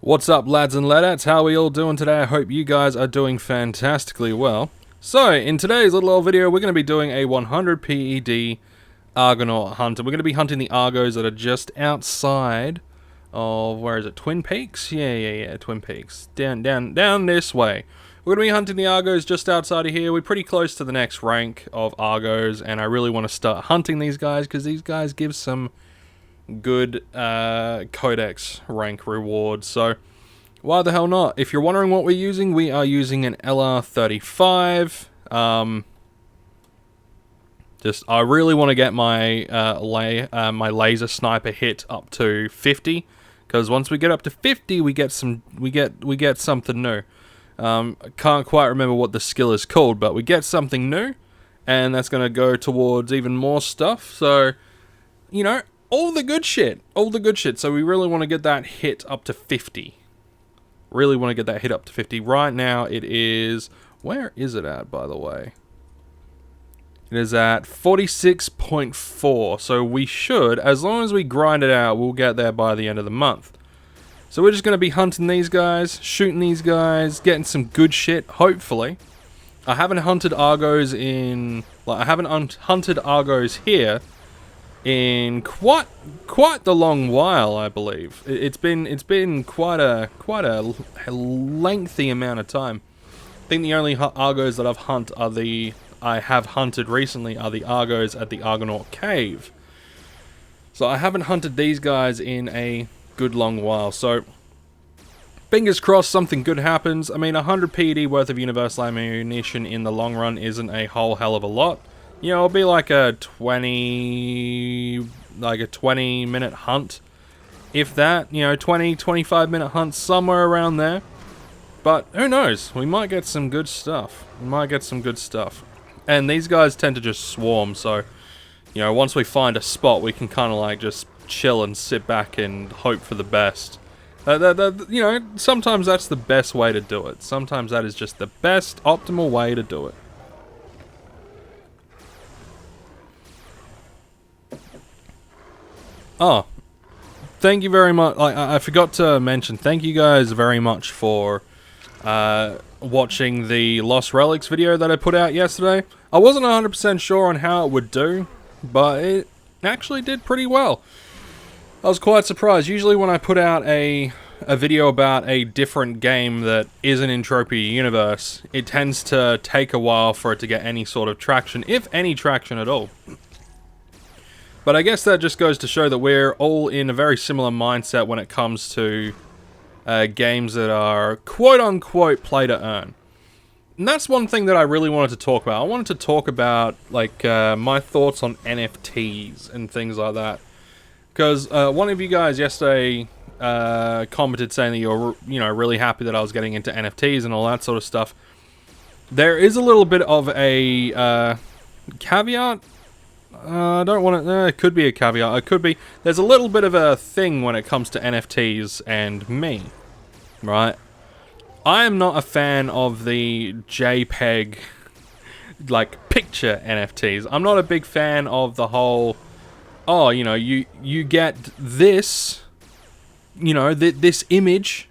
What's up, lads and ladettes? How are we all doing today? I hope you guys are doing fantastically well. So, in today's little old video, we're going to be doing a 100 PED Argonaut Hunt. We're going to be hunting the Argos that are just outside of, where is it, Twin Peaks? Yeah, Twin Peaks. Down this way. We're going to be hunting the Argos just outside of here. We're pretty close to the next rank of Argos, and I really want to start hunting these guys, because these guys give some good codex rank rewards. So why the hell not? If you're wondering what we're using, we are using an LR35. I really want to get my my laser sniper hit up to 50, because once we get up to 50, we get something new. I can't quite remember what the skill is called, but we get something new, and that's going to go towards even more stuff. So, you know, all the good shit. So we really want to get that hit up to 50. Right now it is... Where is it at, by the way? It is at 46.4. So we should, as long as we grind it out, we'll get there by the end of the month. So we're just going to be hunting these guys, shooting these guys, getting some good shit, hopefully. I haven't hunted Argos in... I haven't hunted Argos here in quite the long while, I believe. It's been quite a lengthy amount of time. I think the only Argos that I have hunted recently are the Argos at the Argonaut Cave. So I haven't hunted these guys in a good long while. So fingers crossed something good happens. I mean, 100 PED worth of universal ammunition in the long run isn't a whole hell of a lot. You know, it'll be like a 20-minute hunt. If that, you know, 25 minute hunt, somewhere around there. But who knows? We might get some good stuff. And these guys tend to just swarm, so, you know, once we find a spot, we can kind of like just chill and sit back and hope for the best. You know, sometimes that's the best way to do it. Sometimes that is just the best, optimal way to do it. Oh, thank you very much. I forgot to mention, thank you guys very much for watching the Lost Relics video that I put out yesterday. I wasn't 100% sure on how it would do, but it actually did pretty well. I was quite surprised. Usually when I put out a video about a different game that isn't Entropia Universe, it tends to take a while for it to get any sort of traction, if any traction at all. But I guess that just goes to show that we're all in a very similar mindset when it comes to games that are quote-unquote play-to-earn. And that's one thing that I really wanted to talk about. I wanted to talk about, like, my thoughts on NFTs and things like that. Because one of you guys yesterday commented saying that you're, you know, really happy that I was getting into NFTs and all that sort of stuff. There is a little bit of a caveat. I don't want to... it could be a caveat. It could be... There's a little bit of a thing when it comes to NFTs and me. Right? I am not a fan of the JPEG, like, picture NFTs. I'm not a big fan of the whole... Oh, you know, you get this... You know, this image...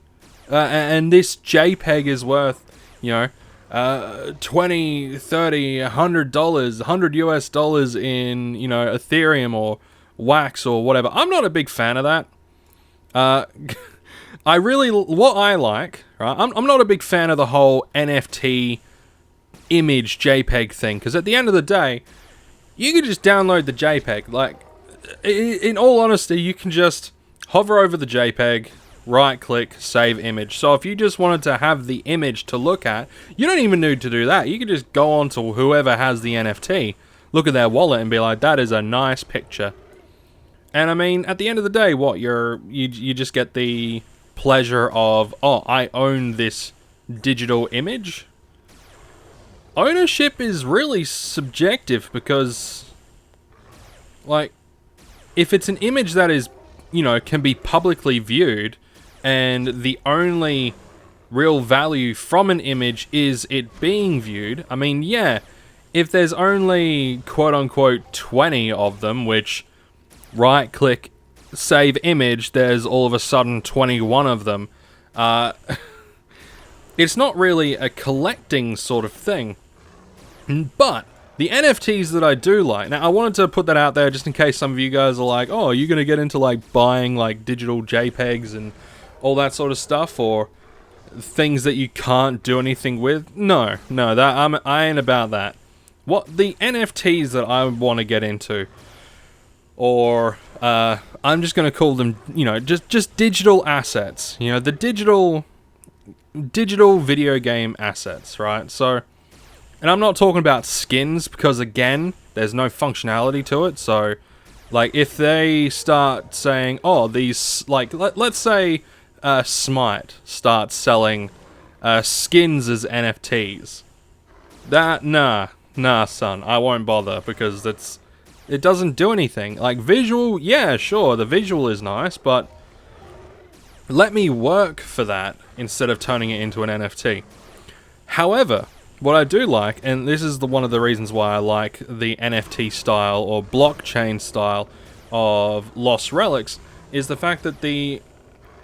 and this JPEG is worth, you know... $20, $30, $100, $100 in, you know, Ethereum or Wax or whatever. I'm not a big fan of that. What I like, right? I'm not a big fan of the whole NFT image JPEG thing, because at the end of the day, you can just download the JPEG. Like, in all honesty, you can just hover over the JPEG, right-click, save image. So if you just wanted to have the image to look at, you don't even need to do that. You can just go on to whoever has the NFT, look at their wallet and be like, that is a nice picture. And I mean, at the end of the day, what, you just get the pleasure of, oh, I own this digital image? Ownership is really subjective, because, like, if it's an image that is, you know, can be publicly viewed, and the only real value from an image is it being viewed, I mean, yeah, if there's only quote-unquote 20 of them, which right-click, save image, there's all of a sudden 21 of them, It's not really a collecting sort of thing. But the NFTs that I do like, now I wanted to put that out there just in case some of you guys are like, oh, are you going to get into like buying like digital JPEGs and all that sort of stuff, or things that you can't do anything with? No, I ain't about that. What the NFTs that I want to get into, or I'm just going to call them, you know, just digital assets. You know, the digital video game assets, right? So, and I'm not talking about skins, because again, there's no functionality to it. So, like, if they start saying, oh, these, like, let's say Smite starts selling skins as NFTs. Nah, son, I won't bother, because it doesn't do anything. Like, visual, yeah, sure, the visual is nice, but let me work for that instead of turning it into an NFT. However, what I do like, and this is one of the reasons why I like the NFT style or blockchain style of Lost Relics, is the fact that the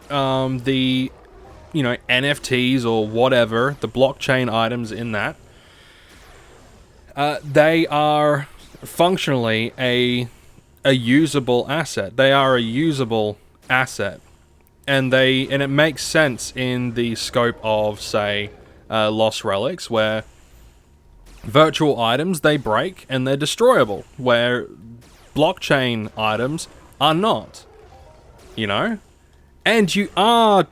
you know, NFTs or whatever, the blockchain items in that, they are functionally a usable asset. They are a usable asset. And it makes sense in the scope of, say, Lost Relics, where virtual items, they break and they're destroyable, where blockchain items are not, you know? And you can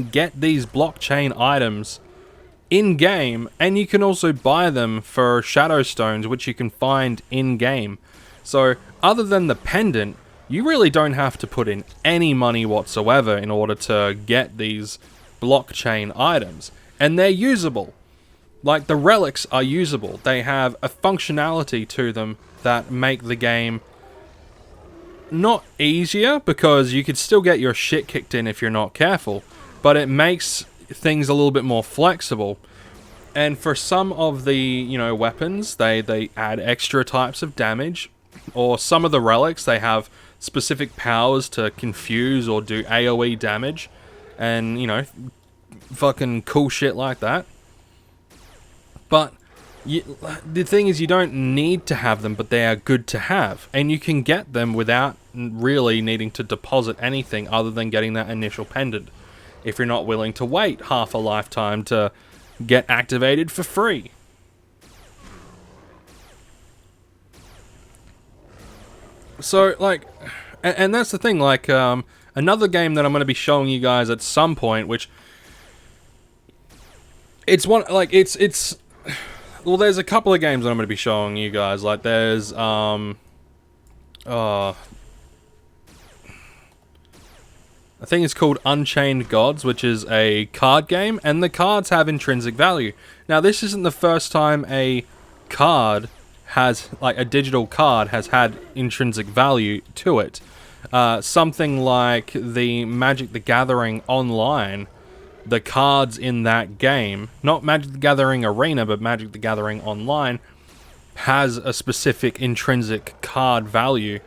get these blockchain items in-game, and you can also buy them for shadow stones, which you can find in-game. So, other than the pendant, you really don't have to put in any money whatsoever in order to get these blockchain items. And they're usable. Like, the relics are usable. They have a functionality to them that make the game not easier, because you could still get your shit kicked in if you're not careful, but it makes things a little bit more flexible. And for some of the, you know, weapons, they add extra types of damage, or some of the relics, they have specific powers to confuse or do AoE damage, and, you know, fucking cool shit like that. But the thing is, you don't need to have them, but they are good to have, and you can get them without really needing to deposit anything other than getting that initial pendant, if you're not willing to wait half a lifetime to get activated for free. So, like, and that's the thing, like, another game that I'm going to be showing you guys at some point, which, it's one, like, it's, well, there's a couple of games that I'm going to be showing you guys, like, there's, I think it's called Unchained Gods, which is a card game, and the cards have intrinsic value. Now, this isn't the first time a card has, like, a digital card has had intrinsic value to it. Something like the Magic the Gathering Online, the cards in that game, not Magic the Gathering Arena, but Magic the Gathering Online, has a specific intrinsic card value.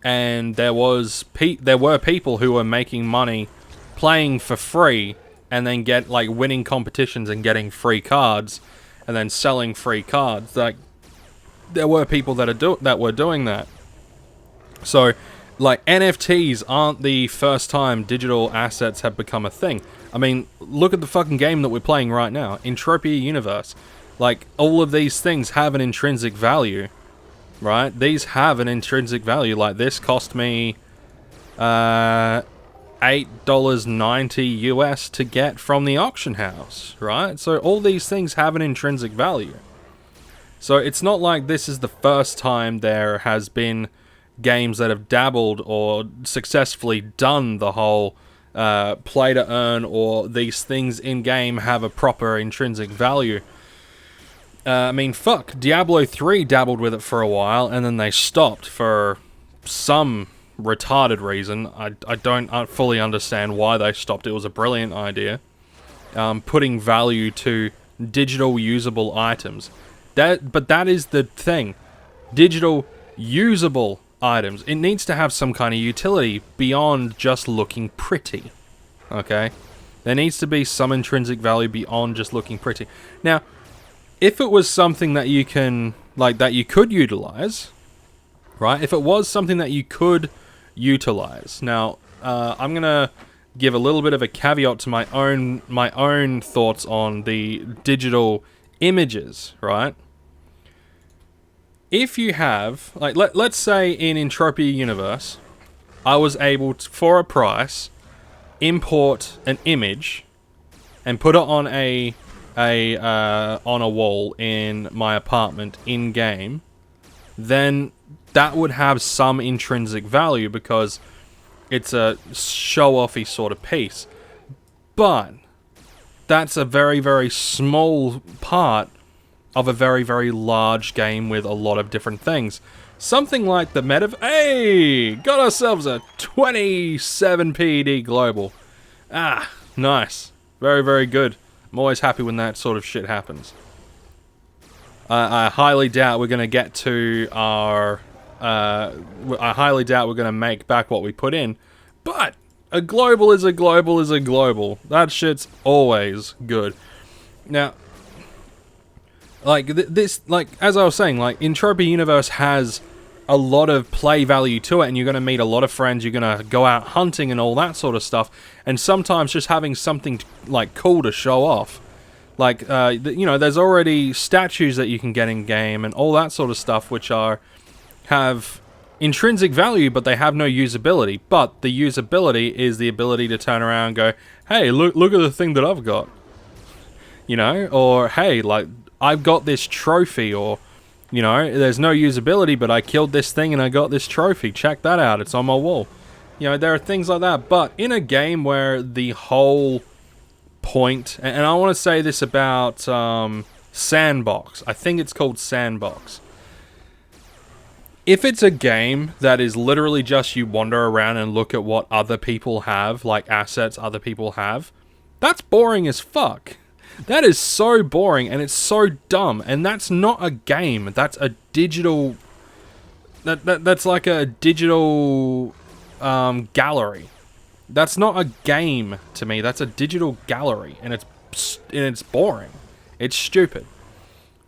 And there were people who were making money playing for free, and then winning competitions and getting free cards, and then selling free cards. Like, there were people that were doing that. So, like, NFTs aren't the first time digital assets have become a thing. I mean, look at the fucking game that we're playing right now, Entropia Universe. Like, all of these things have an intrinsic value. Right? These have an intrinsic value. Like, this cost me $8.90 US to get from the auction house, right? So all these things have an intrinsic value. So it's not like this is the first time there has been games that have dabbled or successfully done the whole play to earn, or these things in game have a proper intrinsic value. I mean, fuck, Diablo 3 dabbled with it for a while, and then they stopped for some retarded reason. I don't fully understand why they stopped. It was a brilliant idea. Putting value to digital usable items. But that is the thing. Digital usable items. It needs to have some kind of utility beyond just looking pretty. okay? There needs to be some intrinsic value beyond just looking pretty. Now, if it was something that you can, like, that you could utilize, right? If it was something that you could utilize. Now, I'm gonna give a little bit of a caveat to my own thoughts on the digital images, right? If you have, like, let's say in Entropia Universe, I was able to, for a price, import an image and put it on on a wall in my apartment in game, then that would have some intrinsic value because it's a show-offy sort of piece. But that's a very, very small part of a very, very large game with a lot of different things. Something like the Hey! Got ourselves a 27 PED global. Ah, nice. Very, very good. I'm always happy when that sort of shit happens. I highly doubt we're going to get to our... I highly doubt we're going to make back what we put in. But a global is a global is a global. That shit's always good. Now... Like, like, as I was saying, like, Entropia Universe has a lot of play value to it, and you're going to meet a lot of friends, you're going to go out hunting and all that sort of stuff, and sometimes just having something, like, cool to show off. Like, you know, there's already statues that you can get in-game, and all that sort of stuff, which have intrinsic value, but they have no usability. But the usability is the ability to turn around and go, hey, look at the thing that I've got. You know? Or, hey, like... I've got this trophy, or, you know, there's no usability, but I killed this thing and I got this trophy. Check that out, it's on my wall. You know, there are things like that, but in a game where the whole point, and I want to say this about Sandbox, I think it's called Sandbox. If it's a game that is literally just you wander around and look at what other people have, like assets other people have, that's boring as fuck. That is so boring, and it's so dumb, and that's not a game. That's a digital... That's like a digital gallery. That's not a game to me. That's a digital gallery, and it's boring. It's stupid.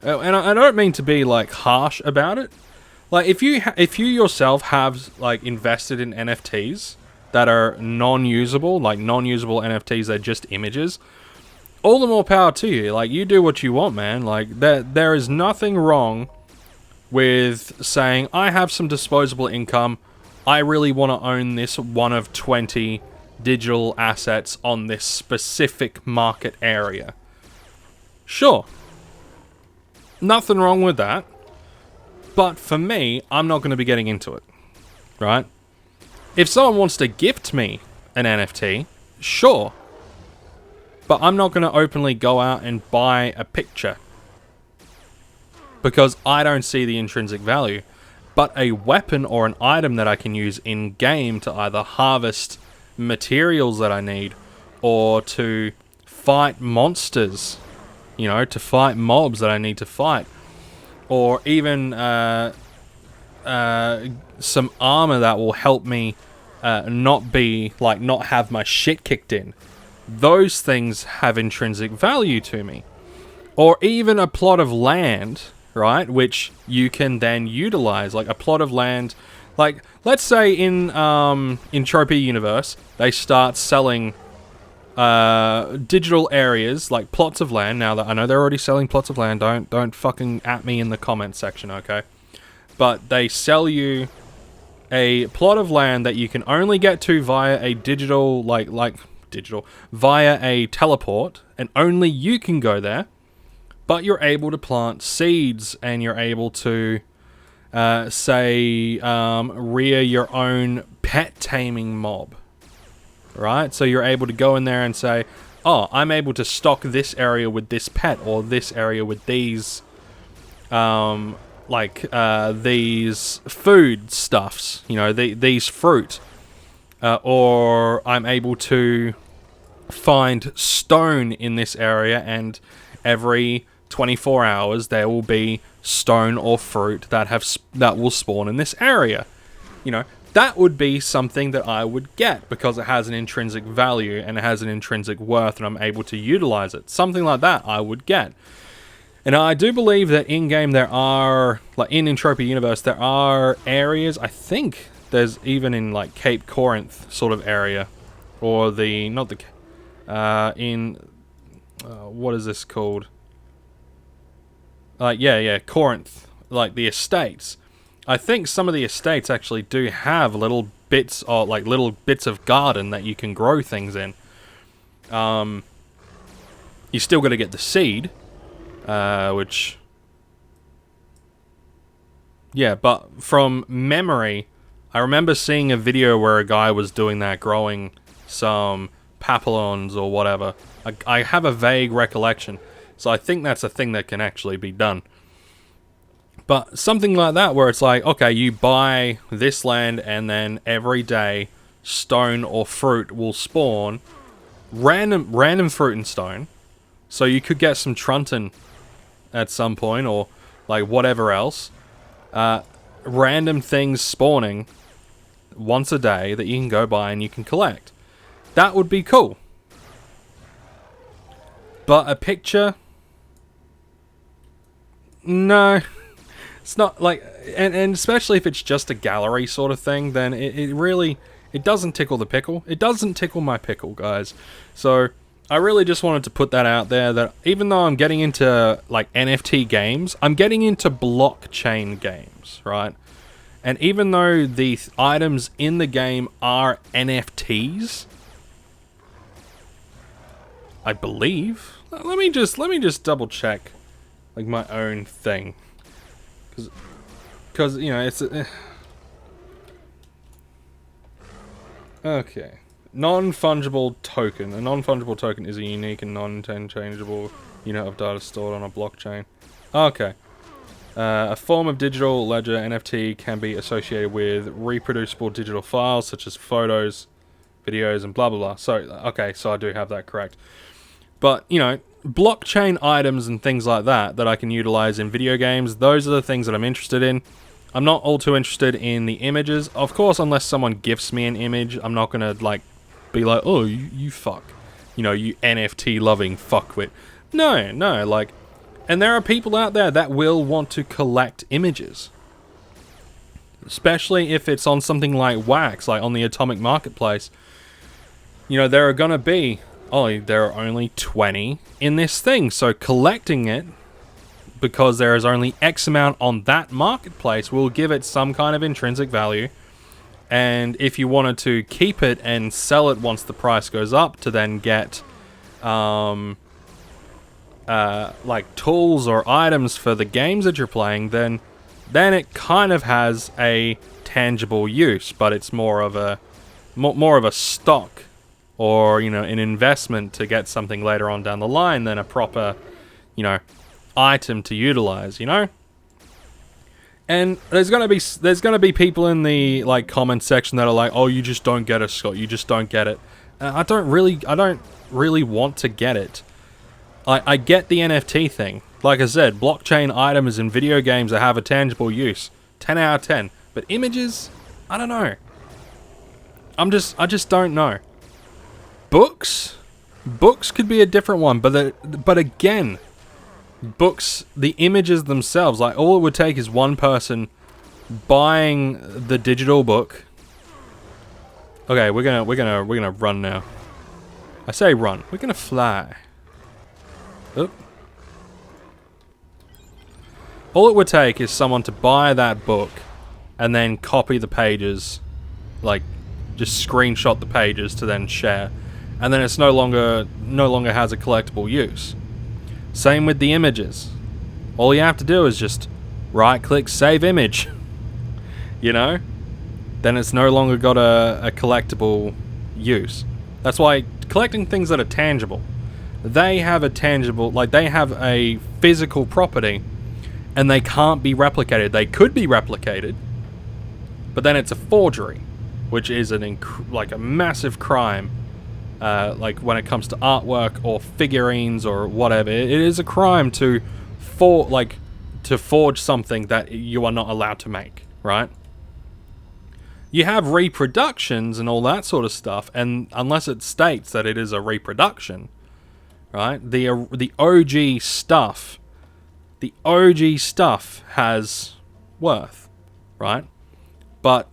And I don't mean to be, like, harsh about it. Like, if you yourself have, like, invested in NFTs that are non-usable, like non-usable NFTs, they're just images... all the more power to you. Like, you do what you want, man. Like, there is nothing wrong with saying, I have some disposable income. I really want to own this one of 20 digital assets on this specific market area. Sure. Nothing wrong with that. But for me, I'm not going to be getting into it. Right? If someone wants to gift me an NFT, sure. But I'm not going to openly go out and buy a picture. Because I don't see the intrinsic value. But a weapon or an item that I can use in-game to either harvest materials that I need, or to fight monsters, you know, to fight mobs that I need to fight, or even some armor that will help me not have my shit kicked in. Those things have intrinsic value to me. Or even a plot of land, right, which you can then utilize, like a plot of land. Like, let's say in Entropia Universe, they start selling digital areas, like plots of land. Now, that I know they're already selling plots of land, don't fucking at me in the comments section, okay? But they sell you a plot of land that you can only get to via a digital, via a teleport, and only you can go there, but you're able to plant seeds, and you're able to, rear your own pet taming mob, right? So you're able to go in there and say, oh, I'm able to stock this area with this pet, or this area with these, these food stuffs, you know, these fruit. Or I'm able to find stone in this area, and every 24 hours there will be stone or fruit that will spawn in this area. You know, that would be something that I would get because it has an intrinsic value and it has an intrinsic worth and I'm able to utilize it. Something like that I would get. And I do believe that in-game there are, like in Entropia Universe, there are areas, I think there's even in like Cape Corinth sort of area, or the, not the, what is this called? Yeah, Corinth, like the estates. I think some of the estates actually do have little bits of, like little bits of garden that you can grow things in. You still got to get the seed, which, yeah, but from memory, I remember seeing a video where a guy was doing that, growing some papillons or whatever. I have a vague recollection, so I think that's a thing that can actually be done. But something like that where it's like, okay, you buy this land and then every day stone or fruit will spawn, random fruit and stone, so you could get some Trunton at some point or like whatever else. Random things spawning once a day that you can go buy and you can collect. That would be cool. But a picture? No. It's not like, and especially if it's just a gallery sort of thing, then it really, it doesn't tickle the pickle. It doesn't tickle my pickle, guys. So I really just wanted to put that out there, that even though I'm getting into like NFT games, I'm getting into blockchain games, right? And even though the items in the game are NFTs, I believe. Let me just double check, like my own thing, because you know it's okay. Non-fungible token. A non-fungible token is a unique and non-interchangeable unit of data stored on a blockchain. Okay. A form of digital ledger NFT can be associated with reproducible digital files such as photos, videos, and blah blah blah. So, okay, so I do have that correct. But, you know, blockchain items and things like that I can utilize in video games, those are the things that I'm interested in. I'm not all too interested in the images. Of course, unless someone gifts me an image, I'm not going to, like, be like, oh, you fuck. You know, you NFT-loving fuckwit. No, like... And there are people out there that will want to collect images. Especially if it's on something like Wax, like on the Atomic Marketplace. You know, there are going to be... Oh, there are only 20 in this thing, so collecting it, because there is only X amount on that marketplace, will give it some kind of intrinsic value. And if you wanted to keep it and sell it once the price goes up to then get, like tools or items for the games that you're playing, then it kind of has a tangible use, but it's more of a stock, or, you know, an investment to get something later on down the line than a proper, you know, item to utilize, you know? And there's gonna be people in the, like, comment section that are like, oh, you just don't get it, Scott, you just don't get it. I don't really want to get it. I get the NFT thing. Like I said, blockchain items in video games that have a tangible use. 10 out of 10. But images? I don't know. I just don't know. Books could be a different one, but again, books, the images themselves, like, all it would take is one person buying the digital book. Okay, we're gonna run now. I say run. We're gonna fly. Oop. All it would take is someone to buy that book and then copy the pages, like just screenshot the pages to then share. And then it's no longer has a collectible use. Same with the images. All you have to do is just right-click, save image. You know? Then it's no longer got a collectible use. That's why collecting things that are tangible, they have a tangible, like they have a physical property, and they can't be replicated. They could be replicated, but then it's a forgery, which is like a massive crime. Like when it comes to artwork or figurines or whatever, it is a crime to forge something that you are not allowed to make, right? you have reproductions and all that sort of stuff, and unless it states that it is a reproduction, right? The OG stuff, has worth, right? But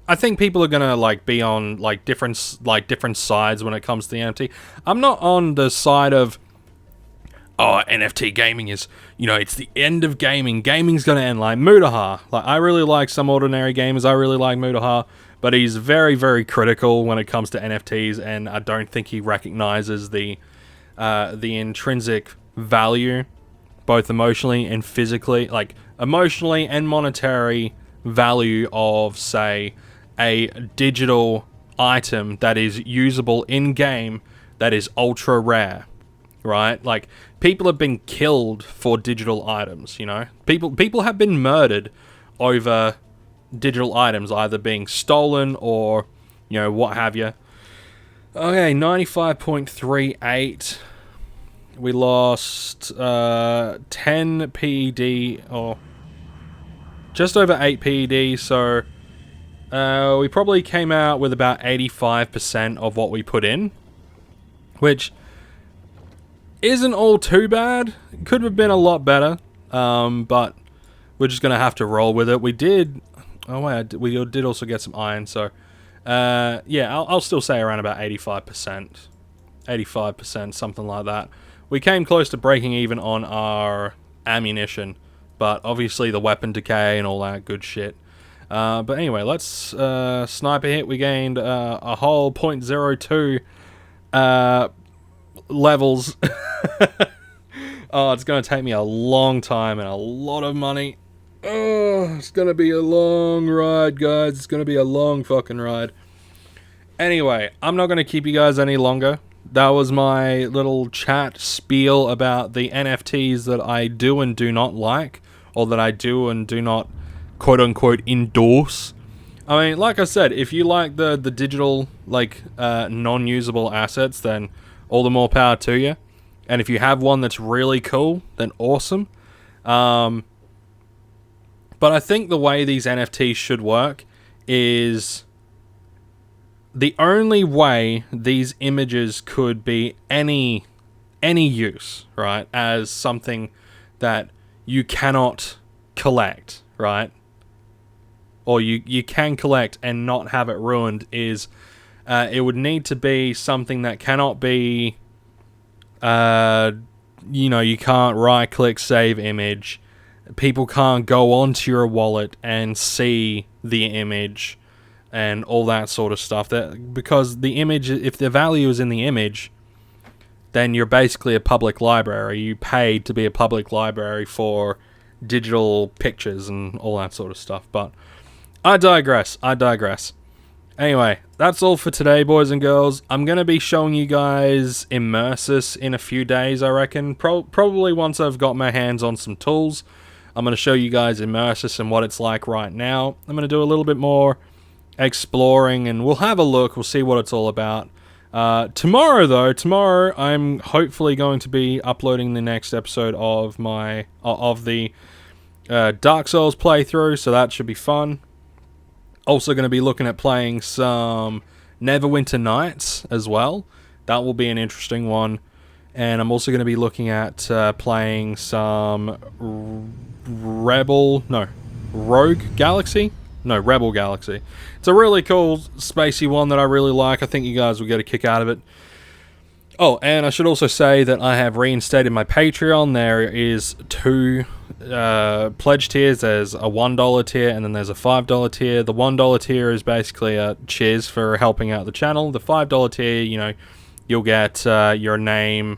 I think people are gonna like be on like different sides when it comes to the NFT. I'm not on the side of, oh, NFT gaming is, it's the end of gaming. Gaming's gonna end, like Mudaha. Like, I really like Some Ordinary Gamers. I really like Mudaha, but he's very, very critical when it comes to NFTs, and I don't think he recognizes the intrinsic value, both emotionally and physically, like emotionally and monetary value of, say, a digital item that is usable in game that is ultra rare, right? Like, people have been killed for digital items, people have been murdered over digital items either being stolen or what have you. Okay, 95.38. We lost 10 PED, or just over 8 PED, so we probably came out with about 85% of what we put in, which isn't all too bad. Could have been a lot better, but we're just going to have to roll with it. We did also get some iron, so yeah, I'll still say around about 85%, something like that. We came close to breaking even on our ammunition, but obviously the weapon decay and all that good shit. But anyway, let's sniper hit. We gained a whole 0.02 levels. Oh, it's going to take me a long time and a lot of money. Oh, it's going to be a long ride, guys. It's going to be a long fucking ride. Anyway, I'm not going to keep you guys any longer. That was my little chat spiel about the NFTs that I do and do not like, or that I do and do not quote-unquote endorse. I mean, like I said, if you like the digital, like, non-usable assets, then all the more power to you. And if you have one that's really cool, then awesome. But I think the way these NFTs should work is the only way these images could be any use, right, as something that you cannot collect, right? Or you can collect and not have it ruined is it would need to be something that cannot be, you can't right click save image. People can't go onto your wallet and see the image and all that sort of stuff. Because the image, if the value is in the image, then you're basically a public library. You paid to be a public library for digital pictures and all that sort of stuff. But I digress. Anyway, that's all for today, boys and girls. I'm going to be showing you guys Immersus in a few days, I reckon. Probably once I've got my hands on some tools. I'm going to show you guys Immersus and what it's like right now. I'm going to do a little bit more exploring, and we'll have a look. We'll see what it's all about. Tomorrow I'm hopefully going to be uploading the next episode of the Dark Souls playthrough, so that should be fun. Also going to be looking at playing some Neverwinter Nights as well. That will be an interesting one. And I'm also going to be looking at playing some Rebel Galaxy. It's a really cool, spacey one that I really like. I think you guys will get a kick out of it. Oh, and I should also say that I have reinstated my Patreon. There is two pledge tiers. There's a $1 tier and then there's a $5 tier. The $1 tier is basically a cheers for helping out the channel. The $5 tier, you'll get your name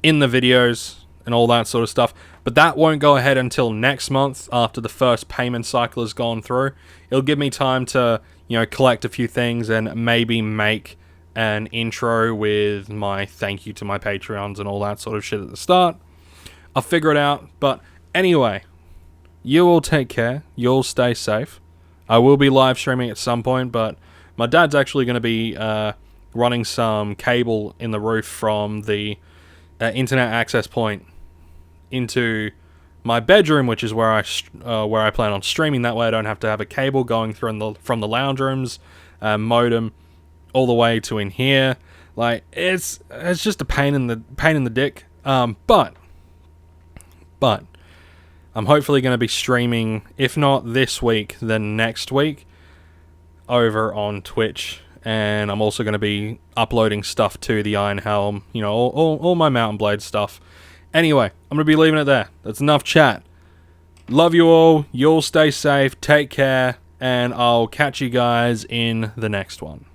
in the videos and all that sort of stuff. But that won't go ahead until next month after the first payment cycle has gone through. It'll give me time to, collect a few things and maybe make an intro with my thank you to my Patreons and all that sort of shit at the start. I'll figure it out. But anyway, you all take care. You'll stay safe. I will be live streaming at some point, but my dad's actually going to be running some cable in the roof from the internet access point into my bedroom, which is where I plan on streaming. That way I don't have to have a cable going through from the lounge rooms, modem, all the way to in here. Like, it's just a pain in the dick. But I'm hopefully going to be streaming, if not this week, then next week, over on Twitch. And I'm also going to be uploading stuff to the Iron Helm, you know, all my Mountain Blade stuff. Anyway, I'm going to be leaving it there. That's enough chat. Love you all. You all stay safe. Take care. And I'll catch you guys in the next one.